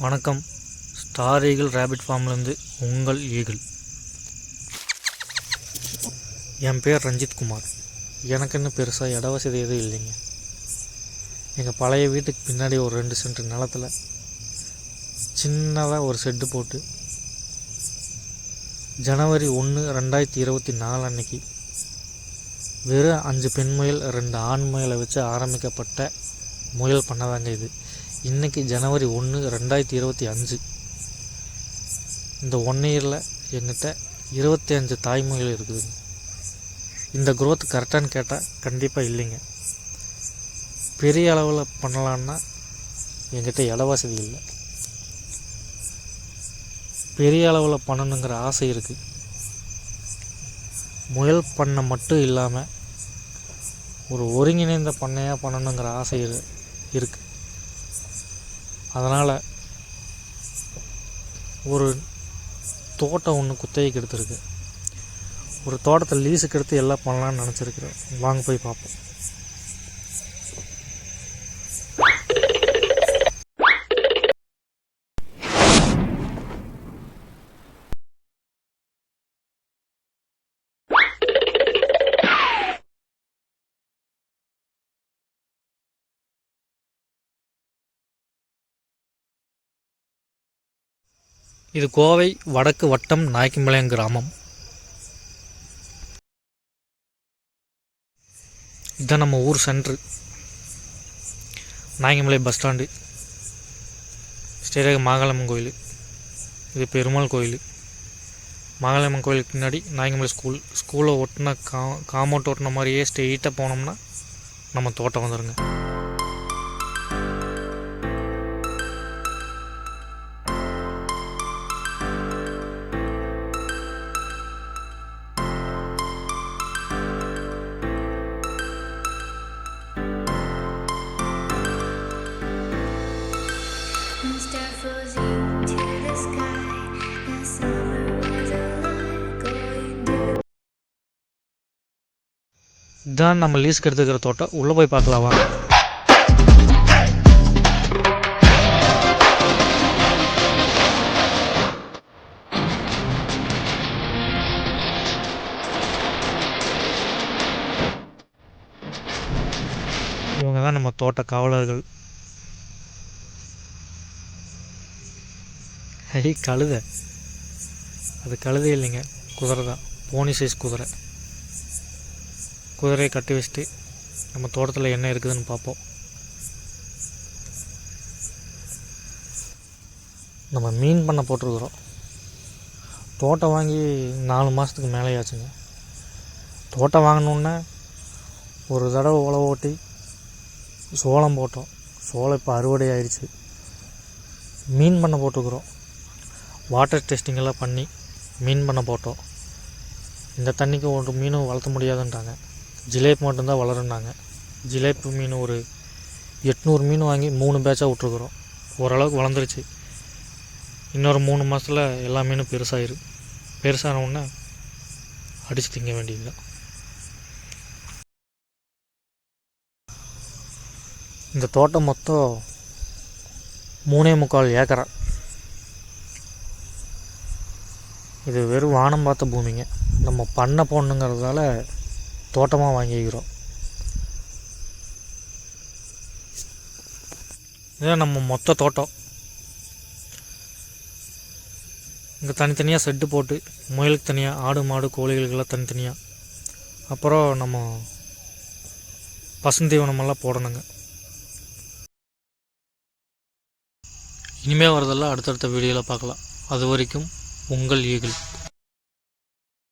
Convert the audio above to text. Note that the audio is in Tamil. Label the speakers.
Speaker 1: வணக்கம். ஸ்டார் ஈகிள் ரேபிட் ஃபார்ம்லேருந்து உங்கள் ஈகிள். என் பேர் ரஞ்சித் குமார். எனக்கு இன்னும் பெருசாக இட வசதி எதுவும் இல்லைங்க. எங்கள் பழைய வீட்டுக்கு பின்னாடி ஒரு 2 சென்ட் நிலத்தில் சின்னதாக ஒரு ஷெட்டு போட்டு ஜனவரி 1, 2024 அன்னைக்கு வெறும் 5 பெண் முயல் 2 ஆண் முயலை வச்சு ஆரம்பிக்கப்பட்ட முயல் பண்ணதாங்க இது. இன்றைக்கி ஜனவரி 1, 2025. இந்த 1 இயரில் எங்கிட்ட 25 தாய்மொழிகள் இருக்குதுங்க. இந்த குரோத் கரெக்டானு கேட்டால் கண்டிப்பாக இல்லைங்க. பெரிய அளவில் பண்ணலான்னா எங்கிட்ட இட வசதி இல்லை. பெரிய அளவில் பண்ணணுங்கிற ஆசை இருக்குது. முயல் பண்ணை மட்டும் இல்லாமல் ஒரு ஒருங்கிணைந்த பண்ணையாக பண்ணணுங்கிற ஆசை இருக்குது. அதனால் ஒரு தோட்டம் ஒன்று குத்தகைக்கு எடுத்துருக்கு. ஒரு தோட்டத்தை லீஸுக்கு எடுத்து எல்லாம் பண்ணலான்னு நினச்சிருக்கிறேன். வாங்க போய் பார்ப்போம். இது கோவை வடக்கு வட்டம் நாய்க்கம்பாளையம் கிராமம். இதுதான் நம்ம ஊர் சென்ட்ரு. நாய்க்கம்பாளையம் பஸ் ஸ்டாண்டு, ஸ்ரீரக மாகாளியம்மன் கோயில், இது பெருமாள் கோயில். மாகாளியம்மன் கோயிலுக்கு பின்னாடி நாய்க்கம்பாளையம் ஸ்கூலை ஒட்டின காம்பவுண்ட் ஒட்டின மாதிரியே ஸ்ட்ரெயிட்டாக போனோம்னா நம்ம தோட்டம் வந்துடுங்க. இதுதான் நம்ம லீஸ்க்கு எடுத்துக்கிற தோட்டம். உள்ளே போய் பார்க்கலாம் வாங்க. இவங்க தான் நம்ம தோட்ட காவலர்கள். கழுதை. அது கழுதை இல்லைங்க, குதிரை தான். போனி சைஸ் குதிரை. குதிரையை கட்டி வச்சுட்டு நம்ம தோட்டத்தில் என்ன இருக்குதுன்னு பார்ப்போம். நம்ம மீன் பண்ண போட்டிருக்கிறோம். தோட்டம் வாங்கி 4 மாதத்துக்கு மேலே ஆச்சுங்க. தோட்டம் வாங்கினோன்னே ஒரு தடவை உழவு ஓட்டி சோளம் போட்டோம். சோளம் இப்போ அறுவடை ஆயிடுச்சு. மீன் பண்ண போட்டிருக்குறோம். வாட்டர் டெஸ்டிங் எல்லாம் பண்ணி மீன் பண்ண போட்டோம். இந்த தண்ணிக்கு ஒரு மீனும் வளர்த்த முடியாதுன்ட்டாங்க. ஜிலேபி மட்டும்தான் வளருன்னாங்க. ஜிலேபி மீன் ஒரு 800 மீன் வாங்கி 3 பேட்சாக விட்ருக்குறோம். ஓரளவுக்கு வளர்ந்துருச்சு. இன்னொரு 3 மாதத்தில் எல்லா மீனும் பெருசான உடனே அடித்து திங்க வேண்டியது தான். இந்த தோட்டம் மொத்தம் 3.25 ஏக்கரா. இது வெறும் வானம் பார்த்த பூமிங்க. நம்ம பண்ணை போடணுங்கிறதால தோட்டமாக வாங்கிக்கிறோம். இதுதான் நம்ம மொத்த தோட்டம். இங்கே தனித்தனியாக ஷெட்டு போட்டு முயலுக்கு தனியாக, ஆடு மாடு கோழிகளுக்கெல்லாம் தனித்தனியாக, அப்புறம் நம்ம பசுந்தீவனமெல்லாம் போடணுங்க. இனிமேல் வரதெல்லாம் அடுத்தடுத்த வீடியோவில் பார்க்கலாம். அது வரைக்கும் உங்கள் ஈகிள்.